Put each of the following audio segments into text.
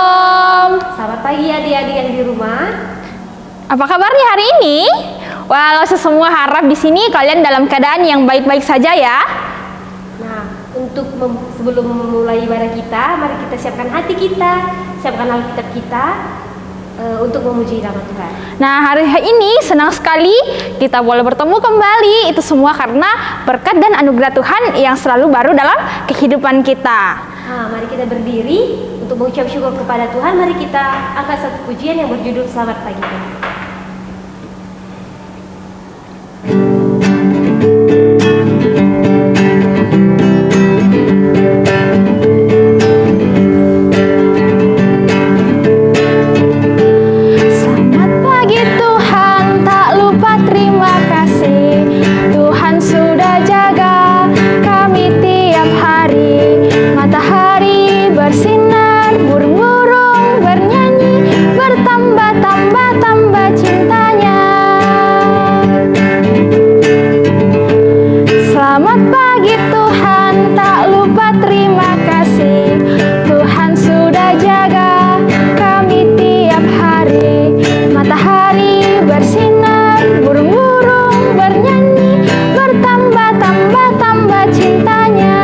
Shalom. Selamat pagi adik-adik yang di rumah. Apa kabarnya hari ini? Walau semua harap di sini kalian dalam keadaan yang baik-baik saja ya. Nah, sebelum memulai ibadah kita, mari kita siapkan hati kita, siapkan Alkitab kita untuk memuji nama Tuhan. Nah, hari ini senang sekali kita boleh bertemu kembali. Itu semua karena berkat dan anugerah Tuhan yang selalu baru dalam kehidupan kita. Nah, mari kita berdiri untuk mengucap syukur kepada Tuhan. Mari kita angkat satu pujian yang berjudul Selamat Pagi. Selamat pagi Tuhan, tak lupa terima kasih. Tuhan sudah jaga kami tiap hari. Matahari bersinar, burung-burung bernyanyi, bertambah-tambah cintanya. Selamat pagi Tuhan, tak lupa terima kasih. Tuhan sudah jaga kami tiap hari. Matahari bersinar, burung-burung bernyanyi, bertambah-tambah cintanya.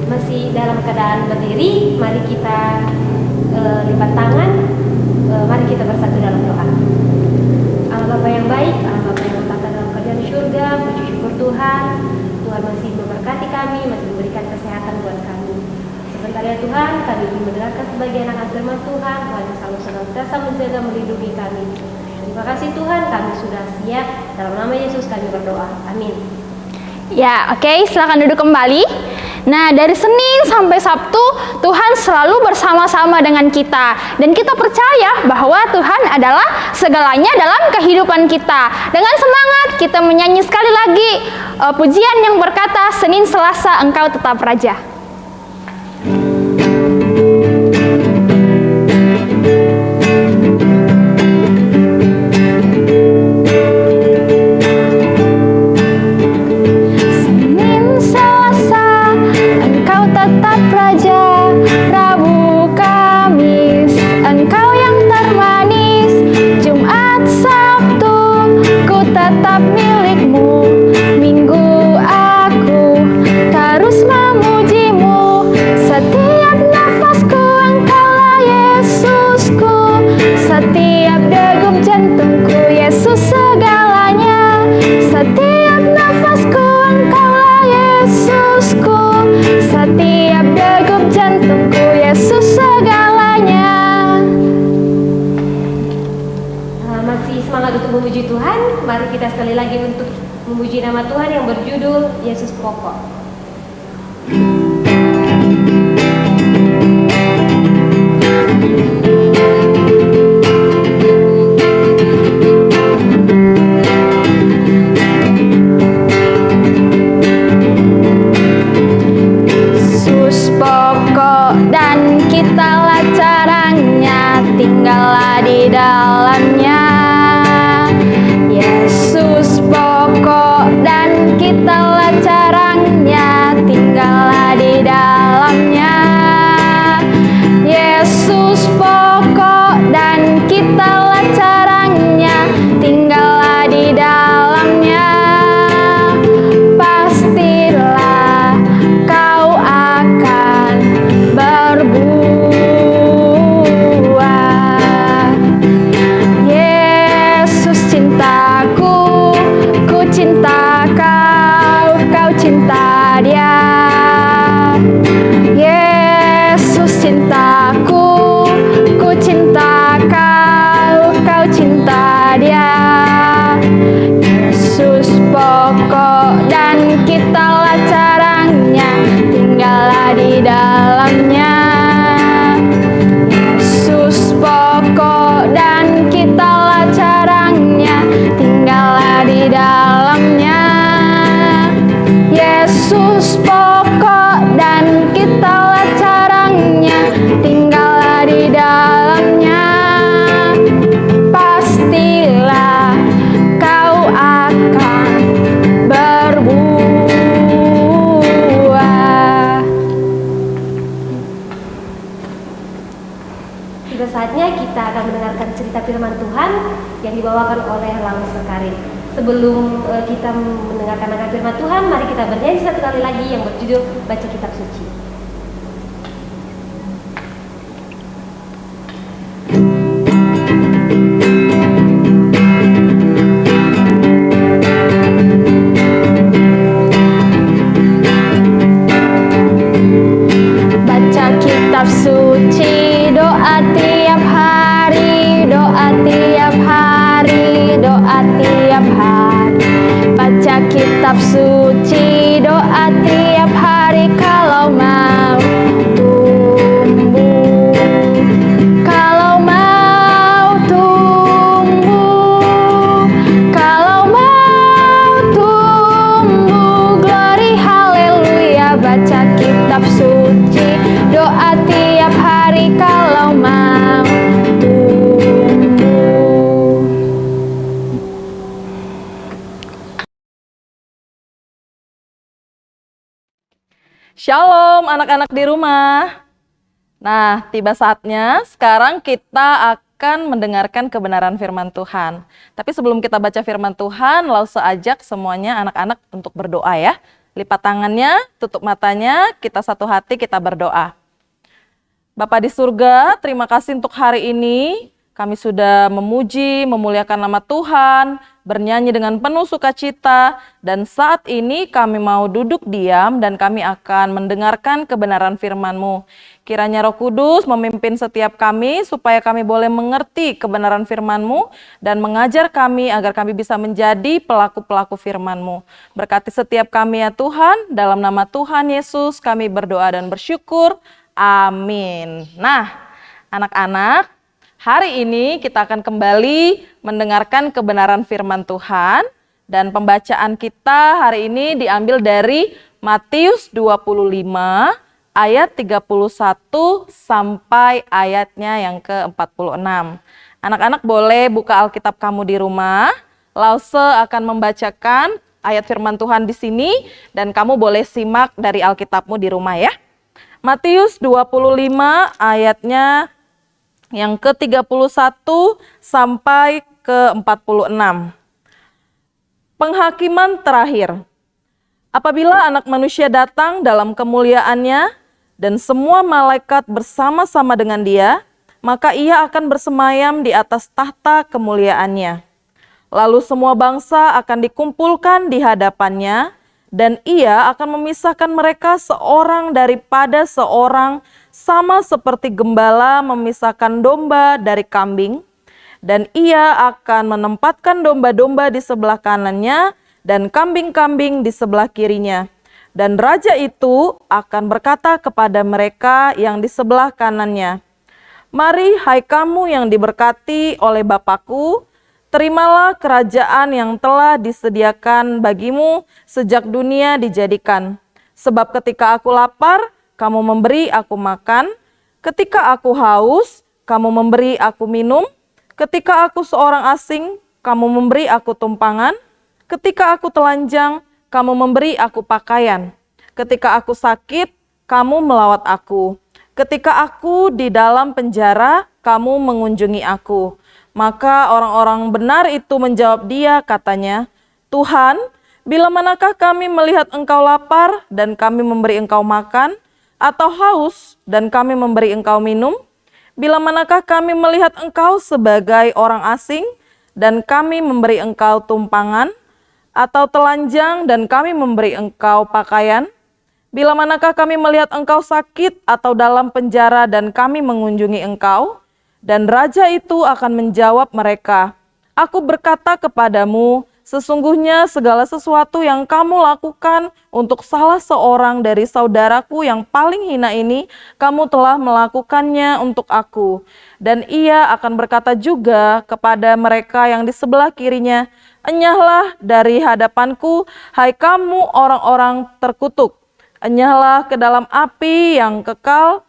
Masih dalam keadaan berdiri, mari kita lipat tangan. Mari kita bersatu dalam doa. Allah Bapa yang baik, Allah Bapa yang bertata dalam kerajaan surga, puji syukur Tuhan. Tuhan masih memberkati kami, masih memberikan kesehatan buat kami. Sebentar ya Tuhan, kami ingin mendengarkan sebagian akan firman Tuhan. Tuhan yang selalu senantiasa menjaga, melindungi kami. Terima kasih Tuhan, kami sudah siap. Dalam nama Yesus kami berdoa. Amin. Ya, oke, silakan duduk kembali. Nah, dari Senin sampai Sabtu, Tuhan selalu bersama-sama dengan kita. Dan kita percaya bahwa Tuhan adalah segalanya dalam kehidupan kita. Dengan semangat, kita menyanyi sekali lagi pujian yang berkata, Senin Selasa Engkau tetap Raja. Tetap Raja, Rabu, Kamis, Engkau yang termanis, Jumat, Sabtu, ku tetap milikmu, Minggu aku terus memujimu, setiap nafasku Engkaulah Yesusku, setiap degup jantungku Yesus segalanya, setiap nafasku Engkaulah Yesusku, setiap degup jantungku Yesus segalanya. Masih semangat untuk memuji Tuhan. Mari kita sekali lagi untuk memuji nama Tuhan yang berjudul Yesus Pokok. Dan kitalah caranya, tinggallah di dalamnya. Yesus pokok dan kitalah caranya, tinggallah di dalamnya. Yesus pokok dan kitalah caranya, tinggallah di dalamnya. Pastilah kau akan berbuah. Yesus cintaku, ku cinta kau, kau cinta Dia. Yesus cintaku, ku cinta kau, kau cinta Dia. Yesus pokok dan kitalah caranya, tinggallah di dalamnya. Yesus pokok dan kitalah caranya, tinggallah di dalamnya. Yesus pokok dan kitalah caranya, tinggallah di dalamnya. Pastilah kau akan berbuah. Sudah saatnya kita akan mendengarkan cerita firman Tuhan yang dibawakan oleh Laus Sekarin. Sebelum kita mendengarkan firman Tuhan, mari kita bernyanyi satu kali lagi yang berjudul Baca Kitab Suci. Baca kitab suci, doa tiap hari, doa tiap hari, doa tiap hari. Baca kitab suci, doa tiap hari kalau mau tumbuh, kalau mau tumbuh, kalau mau tumbuh. Glory haleluya. Baca kitab suci, doa tiap hari kalau mau tumbuh. Shalom anak-anak di rumah. Nah, tiba saatnya sekarang kita akan mendengarkan kebenaran firman Tuhan. Tapi sebelum kita baca firman Tuhan, langsung ajak semuanya anak-anak untuk berdoa ya. Lipat tangannya, tutup matanya, kita satu hati, kita berdoa. Bapa di surga, terima kasih untuk hari ini. Kami sudah memuji, memuliakan nama Tuhan, bernyanyi dengan penuh sukacita, dan saat ini kami mau duduk diam dan kami akan mendengarkan kebenaran firman-Mu. Kiranya Roh Kudus memimpin setiap kami supaya kami boleh mengerti kebenaran firman-Mu dan mengajar kami agar kami bisa menjadi pelaku-pelaku firman-Mu. Berkati setiap kami ya Tuhan, dalam nama Tuhan Yesus kami berdoa dan bersyukur. Amin. Nah, anak-anak, hari ini kita akan kembali mendengarkan kebenaran firman Tuhan dan pembacaan kita hari ini diambil dari Matius 25 ayat 31 sampai ayatnya yang ke-46. Anak-anak boleh buka Alkitab kamu di rumah. Lause akan membacakan ayat firman Tuhan di sini dan kamu boleh simak dari Alkitabmu di rumah ya. Matius 25 ayatnya yang ke-31 sampai ke-46. Penghakiman terakhir. Apabila Anak Manusia datang dalam kemuliaannya dan semua malaikat bersama-sama dengan Dia, maka Ia akan bersemayam di atas tahta kemuliaannya. Lalu semua bangsa akan dikumpulkan di hadapannya, dan Ia akan memisahkan mereka seorang daripada seorang, sama seperti gembala memisahkan domba dari kambing, dan Ia akan menempatkan domba-domba di sebelah kanannya dan kambing-kambing di sebelah kirinya. Dan raja itu akan berkata kepada mereka yang di sebelah kanannya, "Mari hai kamu yang diberkati oleh Bapakku, terimalah kerajaan yang telah disediakan bagimu sejak dunia dijadikan. Sebab ketika aku lapar, kamu memberi aku makan. Ketika aku haus, kamu memberi aku minum. Ketika aku seorang asing, kamu memberi aku tumpangan. Ketika aku telanjang, kamu memberi aku pakaian. Ketika aku sakit, kamu melawat aku. Ketika aku di dalam penjara, kamu mengunjungi aku." Maka orang-orang benar itu menjawab Dia, katanya, "Tuhan, bila manakah kami melihat Engkau lapar dan kami memberi Engkau makan, atau haus dan kami memberi Engkau minum? Bila manakah kami melihat Engkau sebagai orang asing dan kami memberi Engkau tumpangan, atau telanjang dan kami memberi Engkau pakaian? Bila manakah kami melihat Engkau sakit atau dalam penjara dan kami mengunjungi Engkau?" Dan raja itu akan menjawab mereka, "Aku berkata kepadamu, sesungguhnya segala sesuatu yang kamu lakukan untuk salah seorang dari saudaraku yang paling hina ini, kamu telah melakukannya untuk aku." Dan Ia akan berkata juga kepada mereka yang di sebelah kirinya, "Enyahlah dari hadapanku, hai kamu orang-orang terkutuk. Enyahlah ke dalam api yang kekal,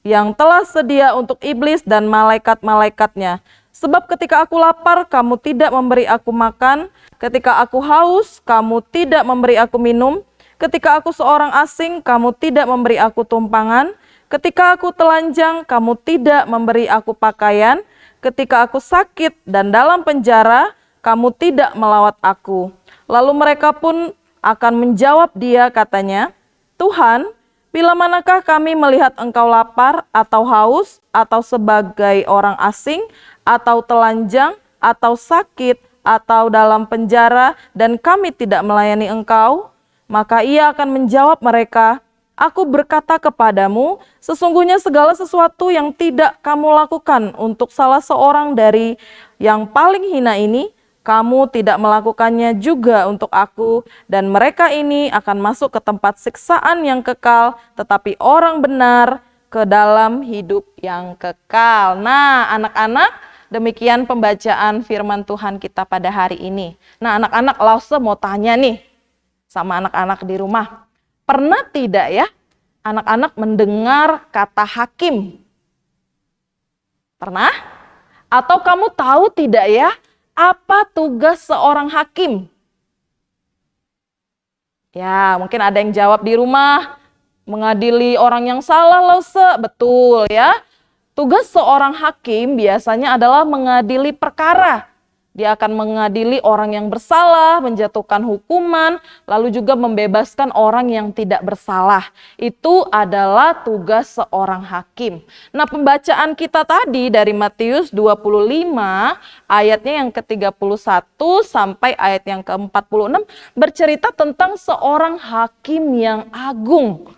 yang telah sedia untuk iblis dan malaikat-malaikatnya. Sebab ketika aku lapar, kamu tidak memberi aku makan. Ketika aku haus, kamu tidak memberi aku minum. Ketika aku seorang asing, kamu tidak memberi aku tumpangan. Ketika aku telanjang, kamu tidak memberi aku pakaian. Ketika aku sakit dan dalam penjara, kamu tidak melawat aku. Lalu mereka pun akan menjawab dia, katanya, Tuhan, bila manakah kami melihat engkau lapar atau haus atau sebagai orang asing atau telanjang atau sakit atau dalam penjara dan kami tidak melayani engkau? Maka ia akan menjawab mereka, Aku berkata kepadamu, sesungguhnya segala sesuatu yang tidak kamu lakukan untuk salah seorang dari yang paling hina ini, kamu tidak melakukannya juga untuk aku, dan mereka ini akan masuk ke tempat siksaan yang kekal, tetapi orang benar ke dalam hidup yang kekal. Nah, anak-anak, demikian pembacaan firman Tuhan kita pada hari ini. Nah, anak-anak, Lause mau tanya nih sama anak-anak di rumah. Pernah tidak ya anak-anak mendengar kata hakim? Pernah? Atau kamu tahu tidak ya apa tugas seorang hakim? Ya, mungkin ada yang jawab di rumah, mengadili orang yang salah, Lause. Betul ya. Tugas seorang hakim biasanya adalah mengadili perkara. Dia akan mengadili orang yang bersalah, menjatuhkan hukuman, lalu juga membebaskan orang yang tidak bersalah. Itu adalah tugas seorang hakim. Nah, pembacaan kita tadi dari Matius 25 ayatnya yang ke-31 sampai ayat yang ke-46 bercerita tentang seorang hakim yang agung.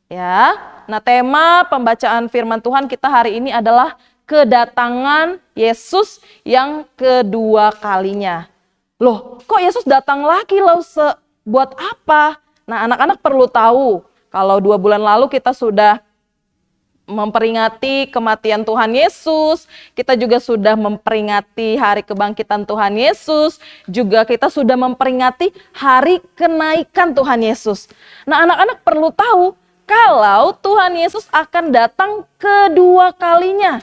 Ya. Nah, tema pembacaan firman Tuhan kita hari ini adalah kedatangan Yesus yang kedua kalinya. Loh, kok Yesus datang lagi, Lause? Buat apa? Nah, anak-anak perlu tahu, kalau 2 bulan lalu kita sudah memperingati kematian Tuhan Yesus, kita juga sudah memperingati hari kebangkitan Tuhan Yesus, juga kita sudah memperingati hari kenaikan Tuhan Yesus. Nah, anak-anak perlu tahu, kalau Tuhan Yesus akan datang kedua kalinya.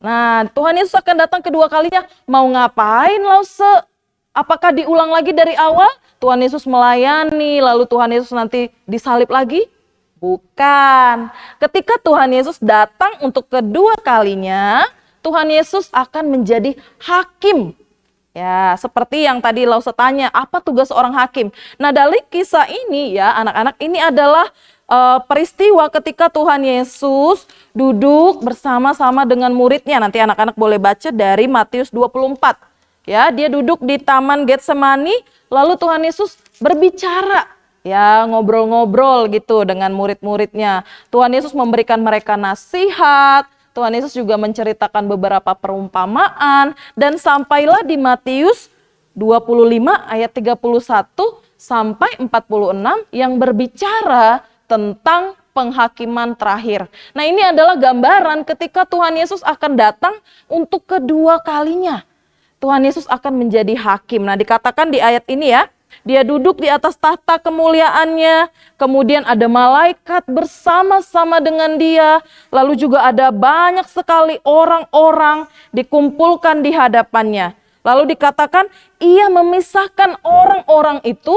Nah, Tuhan Yesus akan datang kedua kalinya, mau ngapain, Lause? Apakah diulang lagi dari awal? Tuhan Yesus melayani, lalu Tuhan Yesus nanti disalib lagi? Bukan. Ketika Tuhan Yesus datang untuk kedua kalinya, Tuhan Yesus akan menjadi hakim. Ya, seperti yang tadi Lause tanya, apa tugas seorang hakim? Nah, dari kisah ini ya, anak-anak, ini adalah peristiwa ketika Tuhan Yesus duduk bersama-sama dengan muridnya. Nanti anak-anak boleh baca dari Matius 24. Ya, dia duduk di Taman Getsemani, lalu Tuhan Yesus berbicara, ya, ngobrol-ngobrol gitu dengan murid-muridnya. Tuhan Yesus memberikan mereka nasihat, Tuhan Yesus juga menceritakan beberapa perumpamaan, dan sampailah di Matius 25 ayat 31 sampai 46 yang berbicara tentang penghakiman terakhir. Nah, ini adalah gambaran ketika Tuhan Yesus akan datang untuk kedua kalinya. Tuhan Yesus akan menjadi hakim. Nah, dikatakan di ayat ini ya, dia duduk di atas tahta kemuliaannya, kemudian ada malaikat bersama-sama dengan dia, lalu juga ada banyak sekali orang-orang dikumpulkan di hadapannya. Lalu dikatakan ia memisahkan orang-orang itu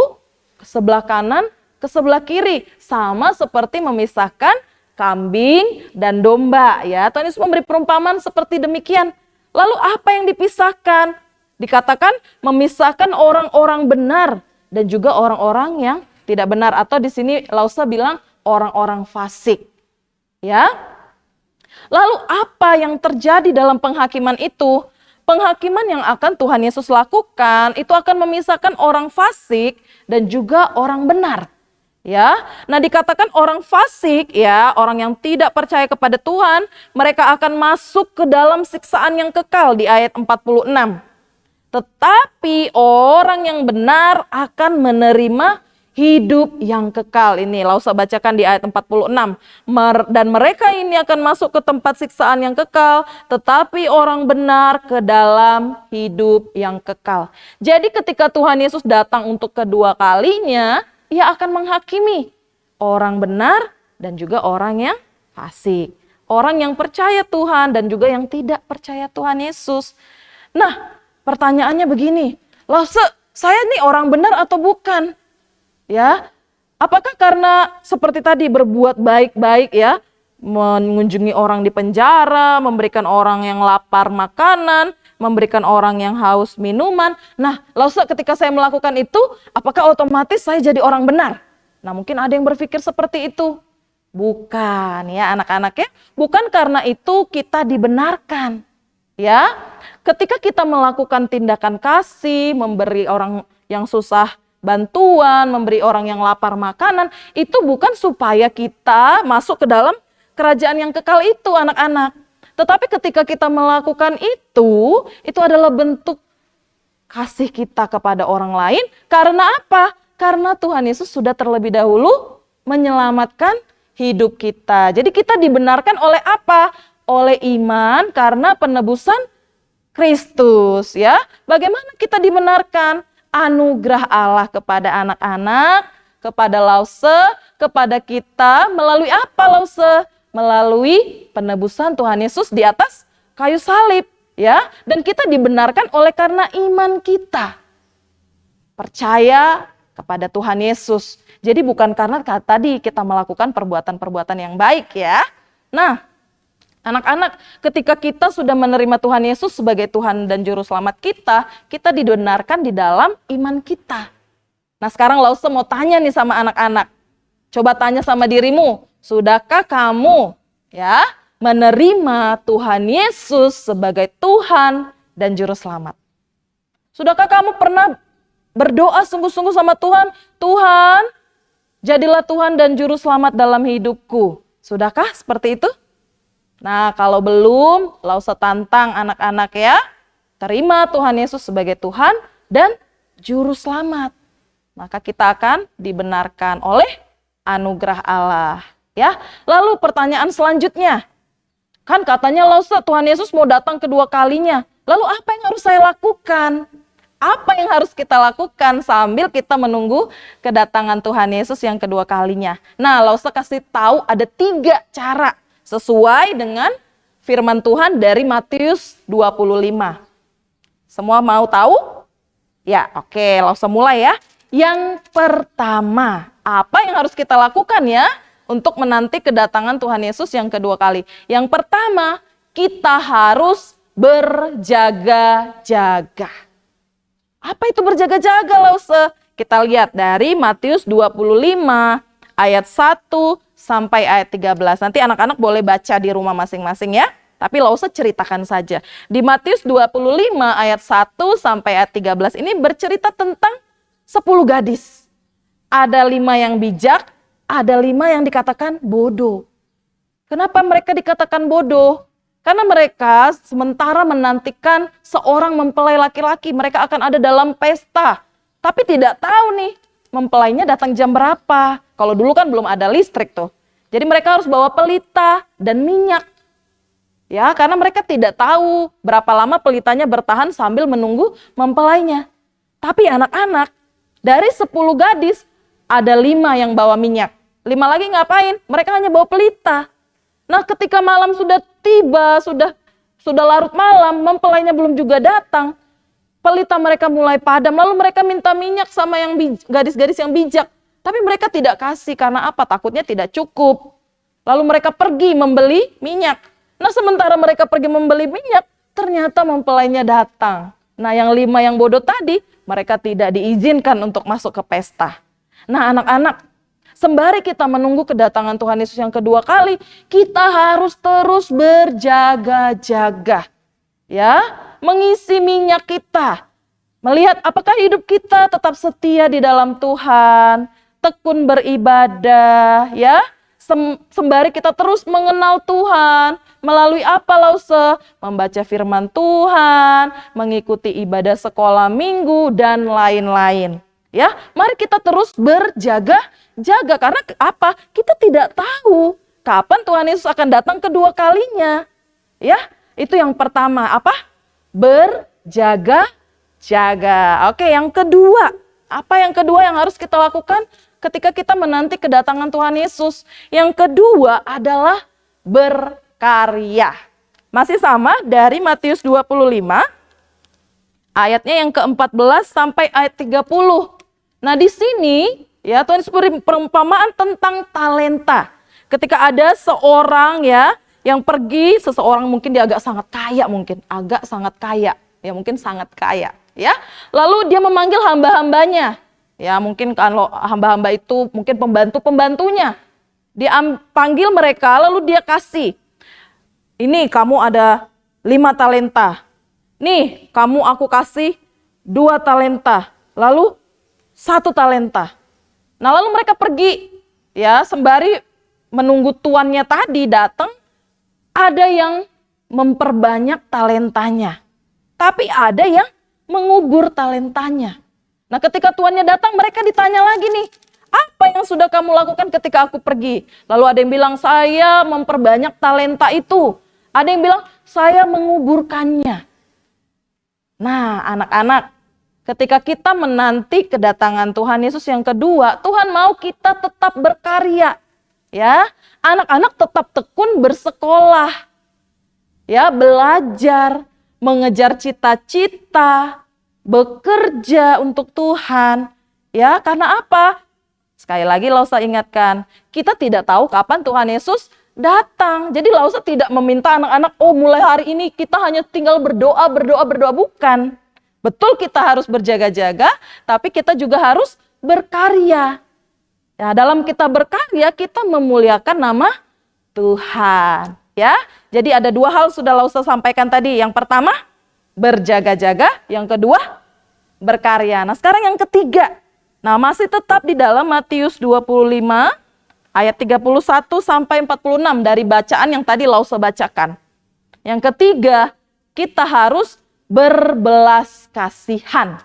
ke sebelah kanan, ke sebelah kiri, sama seperti memisahkan kambing dan domba. Ya, Tuhan Yesus memberi perumpamaan seperti demikian. Lalu apa yang dipisahkan? Dikatakan memisahkan orang-orang benar dan juga orang-orang yang tidak benar, atau di sini Lause bilang orang-orang fasik. Ya. Lalu apa yang terjadi dalam penghakiman itu? Penghakiman yang akan Tuhan Yesus lakukan itu akan memisahkan orang fasik dan juga orang benar. Ya, nah dikatakan orang fasik, ya, orang yang tidak percaya kepada Tuhan, mereka akan masuk ke dalam siksaan yang kekal di ayat 46. Tetapi orang yang benar akan menerima hidup yang kekal. Ini Lause bacakan di ayat 46. Dan mereka ini akan masuk ke tempat siksaan yang kekal, tetapi orang benar ke dalam hidup yang kekal. Jadi ketika Tuhan Yesus datang untuk kedua kalinya, ia akan menghakimi orang benar dan juga orang yang fasik. Orang yang percaya Tuhan dan juga yang tidak percaya Tuhan Yesus. Nah, pertanyaannya begini, Lause, saya nih orang benar atau bukan? Ya, apakah karena seperti tadi berbuat baik-baik ya, mengunjungi orang di penjara, memberikan orang yang lapar makanan, memberikan orang yang haus minuman. Nah, lalu ketika saya melakukan itu, apakah otomatis saya jadi orang benar? Nah, mungkin ada yang berpikir seperti itu. Bukan ya anak-anak ya, bukan karena itu kita dibenarkan. Ya, ketika kita melakukan tindakan kasih, memberi orang yang susah bantuan, memberi orang yang lapar makanan, itu bukan supaya kita masuk ke dalam kerajaan yang kekal itu anak-anak. Tetapi ketika kita melakukan itu adalah bentuk kasih kita kepada orang lain. Karena apa? Karena Tuhan Yesus sudah terlebih dahulu menyelamatkan hidup kita. Jadi kita dibenarkan oleh apa? Oleh iman karena penebusan Kristus ya. Bagaimana kita dibenarkan? Anugerah Allah kepada anak-anak, kepada Lause, kepada kita melalui apa Lause? Melalui penebusan Tuhan Yesus di atas kayu salib ya. Dan kita dibenarkan oleh karena iman kita. Percaya kepada Tuhan Yesus. Jadi bukan karena tadi kita melakukan perbuatan-perbuatan yang baik ya. Nah, anak-anak, ketika kita sudah menerima Tuhan Yesus sebagai Tuhan dan Juru Selamat kita dibenarkan di dalam iman kita. Nah sekarang Lause mau tanya nih sama anak-anak. Coba tanya sama dirimu, sudahkah kamu ya menerima Tuhan Yesus sebagai Tuhan dan Juru Selamat? Sudahkah kamu pernah berdoa sungguh-sungguh sama Tuhan, Tuhan jadilah Tuhan dan Juru Selamat dalam hidupku? Sudahkah seperti itu? Nah kalau belum, Lause tantang anak-anak ya, terima Tuhan Yesus sebagai Tuhan dan Juru Selamat. Maka kita akan dibenarkan oleh anugerah Allah. Ya, lalu pertanyaan selanjutnya, kan katanya Lause Tuhan Yesus mau datang kedua kalinya. Lalu apa yang harus saya lakukan? Apa yang harus kita lakukan sambil kita menunggu kedatangan Tuhan Yesus yang kedua kalinya? Nah, Lause kasih tahu ada 3 cara sesuai dengan firman Tuhan dari Matius 25. Semua mau tahu? Ya, oke, Lause mulai ya. Yang pertama, apa yang harus kita lakukan ya untuk menanti kedatangan Tuhan Yesus yang kedua kali? Yang pertama, kita harus berjaga-jaga. Apa itu berjaga-jaga Lause? Kita lihat dari Matius 25 ayat 1 sampai ayat 13. Nanti anak-anak boleh baca di rumah masing-masing ya. Tapi Lause ceritakan saja. Di Matius 25 ayat 1 sampai ayat 13 ini bercerita tentang 10 gadis. Ada 5 yang bijak, ada 5 yang dikatakan bodoh. Kenapa mereka dikatakan bodoh? Karena mereka sementara menantikan seorang mempelai laki-laki, mereka akan ada dalam pesta. Tapi tidak tahu nih, mempelainya datang jam berapa. Kalau dulu kan belum ada listrik tuh. Jadi mereka harus bawa pelita dan minyak. Ya, karena mereka tidak tahu berapa lama pelitanya bertahan sambil menunggu mempelainya. Tapi anak-anak, dari 10 gadis, ada 5 yang bawa minyak. 5 lagi ngapain? Mereka hanya bawa pelita. Nah, ketika malam sudah tiba, sudah larut malam, mempelainya belum juga datang. Pelita mereka mulai padam, lalu mereka minta minyak sama yang gadis-gadis yang bijak. Tapi mereka tidak kasih, karena apa? Takutnya tidak cukup. Lalu mereka pergi membeli minyak. Nah, sementara mereka pergi membeli minyak, ternyata mempelainya datang. Nah, yang 5 yang bodoh tadi, mereka tidak diizinkan untuk masuk ke pesta. Nah, anak-anak, sembari kita menunggu kedatangan Tuhan Yesus yang kedua kali, kita harus terus berjaga-jaga. Ya, mengisi minyak kita. Melihat apakah hidup kita tetap setia di dalam Tuhan, tekun beribadah, ya. Sembari kita terus mengenal Tuhan, melalui apa Lause? Membaca firman Tuhan, mengikuti ibadah sekolah minggu, dan lain-lain. Ya, mari kita terus berjaga-jaga. Karena apa? Kita tidak tahu kapan Tuhan Yesus akan datang kedua kalinya. Ya, itu yang pertama. Apa? Berjaga-jaga. Oke, yang kedua. Apa yang kedua yang harus kita lakukan ketika kita menanti kedatangan Tuhan Yesus? Yang kedua adalah berkarya. Masih sama dari Matius 25, ayatnya yang ke-14 sampai ayat 30. Nah di sini ya Tuhan Yesus beri perumpamaan tentang talenta. Ketika ada seorang ya yang pergi, seseorang mungkin dia agak sangat kaya, mungkin sangat kaya ya. Lalu dia memanggil hamba-hambanya. Ya, mungkin kalau hamba-hamba itu mungkin pembantu-pembantunya. Dia panggil mereka lalu dia kasih. Ini kamu ada 5 talenta. Nih, kamu aku kasih 2 talenta. Lalu 1 talenta. Nah, lalu mereka pergi. Ya, sembari menunggu tuannya tadi datang, ada yang memperbanyak talentanya. Tapi ada yang mengubur talentanya. Nah, ketika tuannya datang, mereka ditanya lagi nih, apa yang sudah kamu lakukan ketika aku pergi? Lalu ada yang bilang, saya memperbanyak talenta itu. Ada yang bilang, saya menguburkannya. Nah, anak-anak, ketika kita menanti kedatangan Tuhan Yesus yang kedua, Tuhan mau kita tetap berkarya. Ya, anak-anak tetap tekun bersekolah. Ya, belajar, mengejar cita-cita, bekerja untuk Tuhan. Ya, karena apa? Sekali lagi Lausa ingatkan, kita tidak tahu kapan Tuhan Yesus datang. Jadi Lausa tidak meminta anak-anak, oh mulai hari ini kita hanya tinggal berdoa. Bukan. Betul kita harus berjaga-jaga, tapi kita juga harus berkarya. Ya, dalam kita berkarya, kita memuliakan nama Tuhan. Ya, jadi ada 2 hal sudah Lausa sampaikan tadi. Yang pertama, berjaga-jaga. Yang kedua, berkarya. Nah, sekarang yang ketiga. Nah, masih tetap di dalam Matius 25 ayat 31 sampai 46 dari bacaan yang tadi Lausa bacakan. Yang ketiga, kita harus berbelas kasihan.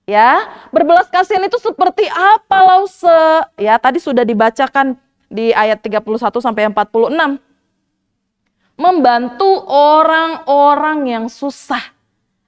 Ya, berbelas kasihan itu seperti apa Lausa? Ya, tadi sudah dibacakan di ayat 31 sampai 46. Membantu orang-orang yang susah.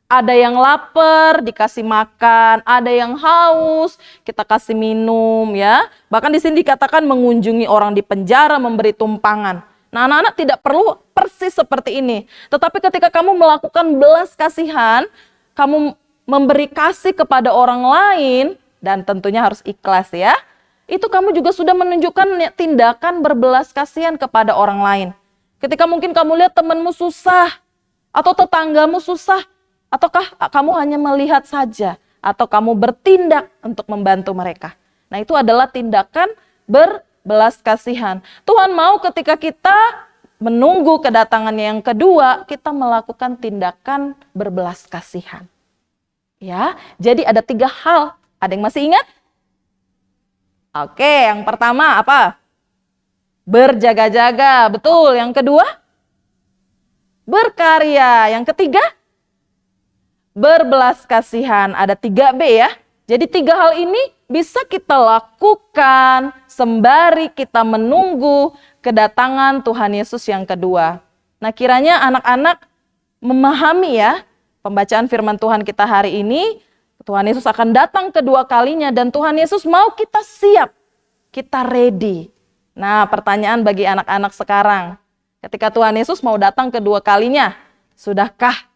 Ada yang lapar, dikasih makan, ada yang haus, kita kasih minum ya. Bahkan di sini dikatakan mengunjungi orang di penjara, memberi tumpangan. Nah, anak-anak tidak perlu persis seperti ini. Tetapi ketika kamu melakukan belas kasihan, kamu memberi kasih kepada orang lain, dan tentunya harus ikhlas ya. Itu kamu juga sudah menunjukkan tindakan berbelas kasihan kepada orang lain. Ketika mungkin kamu lihat temanmu susah, atau tetanggamu susah, ataukah kamu hanya melihat saja, atau kamu bertindak untuk membantu mereka. Nah, itu adalah tindakan berbelas kasihan. Tuhan mau ketika kita menunggu kedatangannya yang kedua, kita melakukan tindakan berbelas kasihan. Ya, jadi ada 3 hal. Ada yang masih ingat? Oke, yang pertama apa? Berjaga-jaga, betul. Yang kedua? Berkarya. Yang ketiga? Berbelas kasihan. Ada 3B ya. Jadi 3 hal ini bisa kita lakukan sembari kita menunggu kedatangan Tuhan Yesus yang kedua. Nah, kiranya anak-anak memahami ya pembacaan firman Tuhan kita hari ini. Tuhan Yesus akan datang kedua kalinya dan Tuhan Yesus mau kita siap, kita ready. Nah, pertanyaan bagi anak-anak sekarang, ketika Tuhan Yesus mau datang kedua kalinya, sudahkah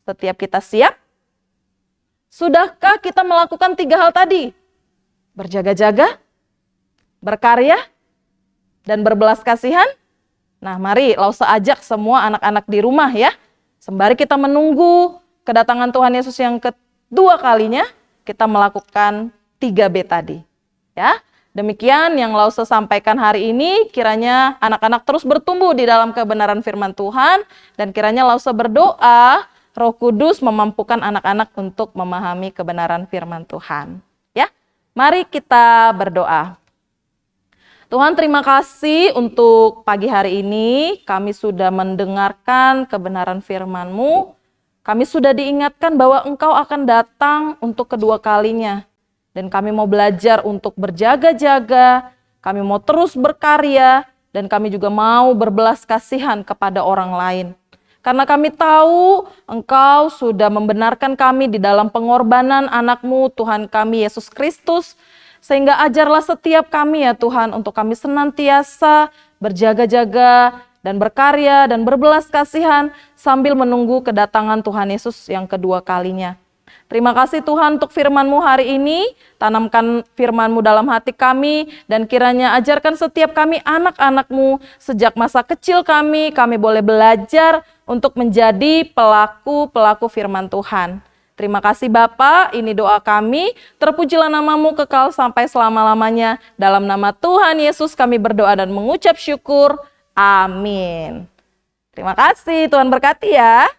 setiap kita siap? Sudahkah kita melakukan 3 hal tadi? Berjaga-jaga, berkarya, dan berbelas kasihan? Nah, mari Lausa ajak semua anak-anak di rumah ya. Sembari kita menunggu kedatangan Tuhan Yesus yang kedua kalinya, kita melakukan 3B tadi. Ya, demikian yang Lausa sampaikan hari ini. Kiranya anak-anak terus bertumbuh di dalam kebenaran firman Tuhan. Dan kiranya Lausa berdoa, Roh Kudus memampukan anak-anak untuk memahami kebenaran firman Tuhan. Ya, mari kita berdoa. Tuhan, terima kasih untuk pagi hari ini. Kami sudah mendengarkan kebenaran firman-Mu. Kami sudah diingatkan bahwa Engkau akan datang untuk kedua kalinya. Dan kami mau belajar untuk berjaga-jaga, kami mau terus berkarya, dan kami juga mau berbelas kasihan kepada orang lain. Karena kami tahu Engkau sudah membenarkan kami di dalam pengorbanan anak-Mu, Tuhan kami Yesus Kristus. Sehingga ajarlah setiap kami ya Tuhan, untuk kami senantiasa berjaga-jaga dan berkarya dan berbelas kasihan sambil menunggu kedatangan Tuhan Yesus yang kedua kalinya. Terima kasih Tuhan untuk firman-Mu hari ini. Tanamkan firman-Mu dalam hati kami dan kiranya ajarkan setiap kami anak-anak-Mu sejak masa kecil kami boleh belajar untuk menjadi pelaku-pelaku firman Tuhan. Terima kasih Bapa, ini doa kami. Terpujilah nama-Mu kekal sampai selama-lamanya. Dalam nama Tuhan Yesus kami berdoa dan mengucap syukur. Amin. Terima kasih, Tuhan berkati ya.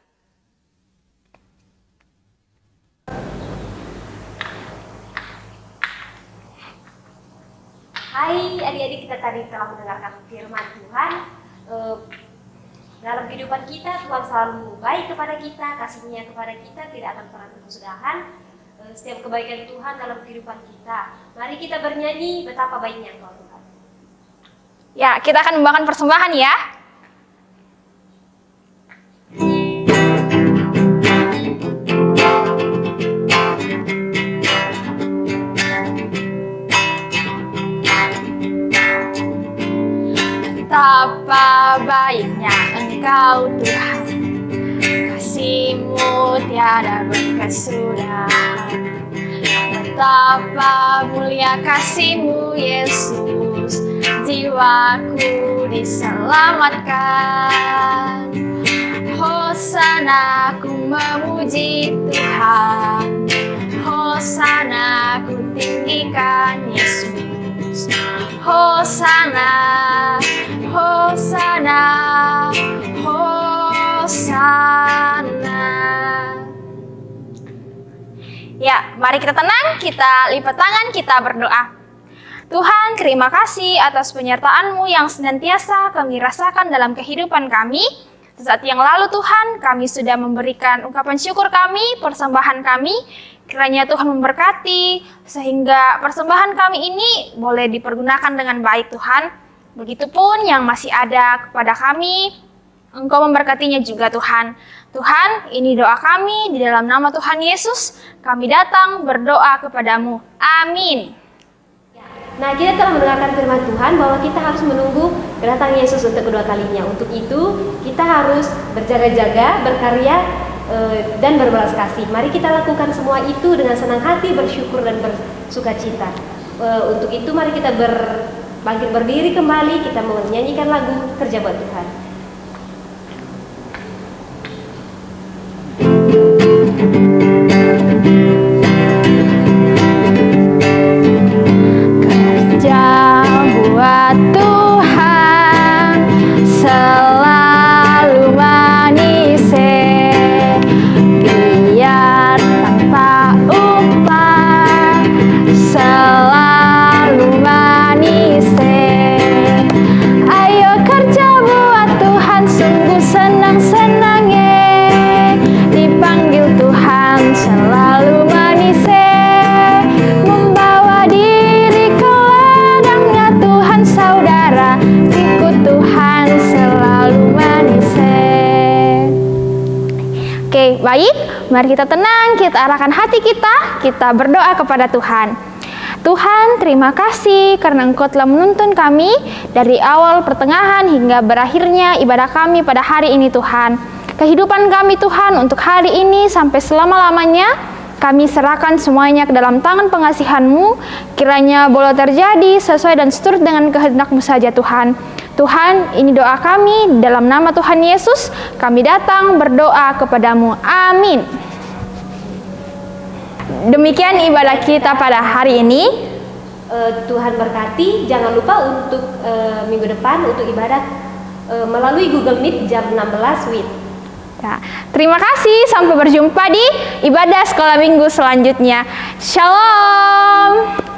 Hai adik-adik, kita tadi telah mendengarkan firman Tuhan. Dalam kehidupan kita, Tuhan selalu baik kepada kita, kasih-Nya kepada kita tidak akan pernah berkesudahan. Setiap kebaikan Tuhan dalam kehidupan kita. Mari kita bernyanyi betapa baiknya Engkau Tuhan. Ya, kita akan membawakan persembahan ya. Betapa baiknya Engkau Tuhan, kasih-Mu tiada berkesudahan. Betapa mulia kasih-Mu Yesus, jiwaku diselamatkan. Hosana ku memuji Tuhan, Hosana ku tinggikan Yesus. Hosana, Hosana, Hosana. Ya, mari kita tenang, kita lipat tangan, kita berdoa. Tuhan, terima kasih atas penyertaan-Mu yang senantiasa kami rasakan dalam kehidupan kami. Saat yang lalu Tuhan, kami sudah memberikan ungkapan syukur kami, persembahan kami. Kiranya Tuhan memberkati, sehingga persembahan kami ini boleh dipergunakan dengan baik Tuhan. Begitupun yang masih ada kepada kami, Engkau memberkatinya juga Tuhan. Tuhan, ini doa kami di dalam nama Tuhan Yesus. Kami datang berdoa kepadamu. Amin. Nah, kita telah mendengarkan firman Tuhan bahwa kita harus menunggu kedatangan Yesus untuk kedua kalinya. Untuk itu, kita harus berjaga-jaga, berkarya, dan berbelas kasih. Mari kita lakukan semua itu dengan senang hati, bersyukur dan bersukacita. Untuk itu, mari kita bangkit berdiri kembali, kita menyanyikan lagu Kerja Buat Tuhan. Kerja buat Tuhan selalu manis, biar tanpa upah selalu manis. Ayo kerja buat Tuhan, sungguh senang-senang dipanggil Tuhan selalu manis, membawa diri ke ladangnya Tuhan saudara, ikut Tuhan selalu manis. Oke, baik, mari kita tenang, kita arahkan hati kita berdoa kepada Tuhan. Tuhan, terima kasih karena Engkau telah menuntun kami dari awal, pertengahan, hingga berakhirnya ibadah kami pada hari ini Tuhan. Kehidupan kami Tuhan untuk hari ini sampai selama-lamanya, kami serahkan semuanya ke dalam tangan pengasihan-Mu. Kiranya boleh terjadi sesuai dan seturut dengan kehendak-Mu saja Tuhan. Tuhan, ini doa kami dalam nama Tuhan Yesus, kami datang berdoa kepadamu. Amin. Demikian ibadah kita pada hari ini. Tuhan berkati. Jangan lupa untuk minggu depan untuk ibadah melalui Google Meet jam 16 WIB. Ya, terima kasih. Sampai berjumpa di ibadah sekolah minggu selanjutnya. Shalom.